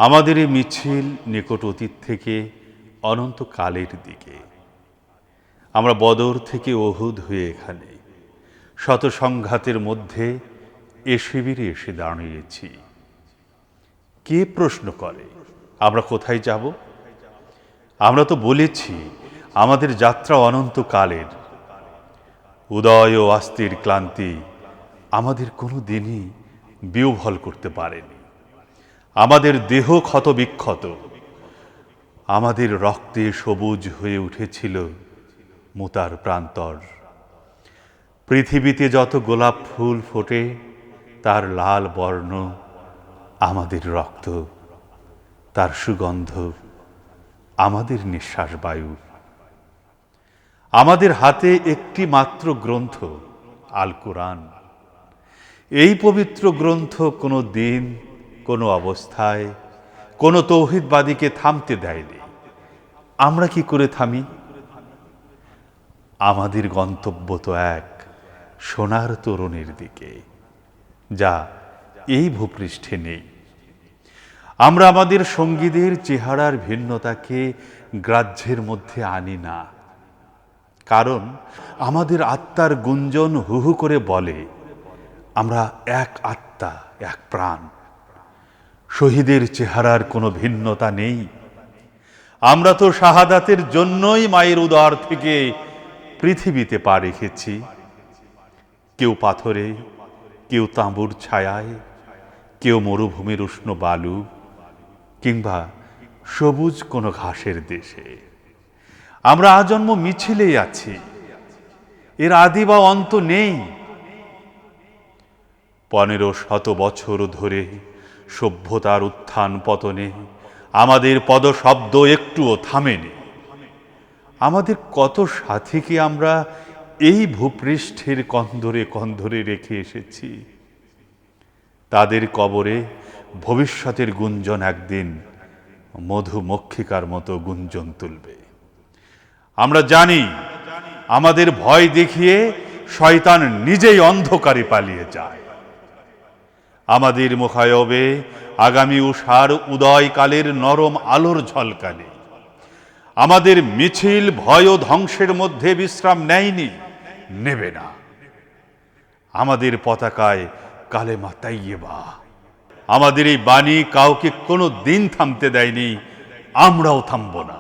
আমাদের এই মিছিল নিকট অতীত থেকে অনন্তকালের দিকে। আমরা বদর থেকে ওহুদ হয়ে এখানে শত সংঘাতের মধ্যে এ শিবিরে এসে দাঁড়িয়েছি। কে প্রশ্ন করে আমরা কোথায় যাব? আমরা তো বলেছি আমাদের যাত্রা অনন্তকালের। উদয় ও অস্থির ক্লান্তি আমাদের কোনো দিনই বিহ্বল করতে পারেনি। আমাদের দেহ ক্ষত বিক্ষত, আমাদের রক্তে সবুজ হয়ে উঠেছিল মুতার প্রান্তর। পৃথিবীতে যত গোলাপ ফুল ফোটে তার লাল বর্ণ আমাদের রক্ত, তার সুগন্ধ আমাদের নিঃশ্বাস বায়ু। আমাদের হাতে একটি মাত্র গ্রন্থ আল কোরআন। এই পবিত্র গ্রন্থ কোনো দিন, কোনো অবস্থায়, কোনো তৌহিদবাদীকে থামতে দেয়নি। আমরা কি করে থামি? আমাদের গন্তব্য তো এক সোনার তরুণের দিকে, যা এই ভূপৃষ্ঠে নেই। আমরা আমাদের সঙ্গীদের চেহারার ভিন্নতাকে গ্রাহ্যের মধ্যে আনি না, কারণ আমাদের আত্মার গুঞ্জন হু হু করে বলে আমরা এক আত্মা, এক প্রাণ। শহীদের চেহারার কোনো ভিন্নতা নেই। আমরা তো শাহাদাতের জন্যই মায়ের উদর থেকে পৃথিবীতে পা রেখেছি। কেউ পাথরে, কেউ তাঁবুর ছায়ায়, কেউ মরুভূমির উষ্ণ বালু, কিংবা সবুজ কোনো ঘাসের দেশে। আমরা আজন্ম মিছিলেই আছি, এর আদি বা অন্ত নেই। 1500 বছর ধরে সভ্যতার উত্থান পতনে আমাদের পদশব্দ একটুও থামেনি। আমাদের কত সাথীকে আমরা এই ভূপৃষ্ঠের কন্দরে কন্দরে রেখে এসেছি। তাদের কবরে ভবিষ্যতের গুঞ্জন একদিন মধুমক্ষিকার মতো গুঞ্জন তুলবে। আমরা জানি আমাদের ভয় দেখিয়ে শয়তান নিজেই অন্ধকারে পালিয়ে যায়। আমাদের মুখায়বে আগামী উষার উদয়কালের নরম আলোর ঝলকানি। আমাদের মিছিল ভয় ও ধ্বংসের মধ্যে বিশ্রাম নেয়নি, নেবে না। আমাদের পতাকায় কালেমা তাইয়্যিবা। আমাদের এই বাণী কাউকে কোনো দিন থামতে দেয়নি, আমরাও থামব না।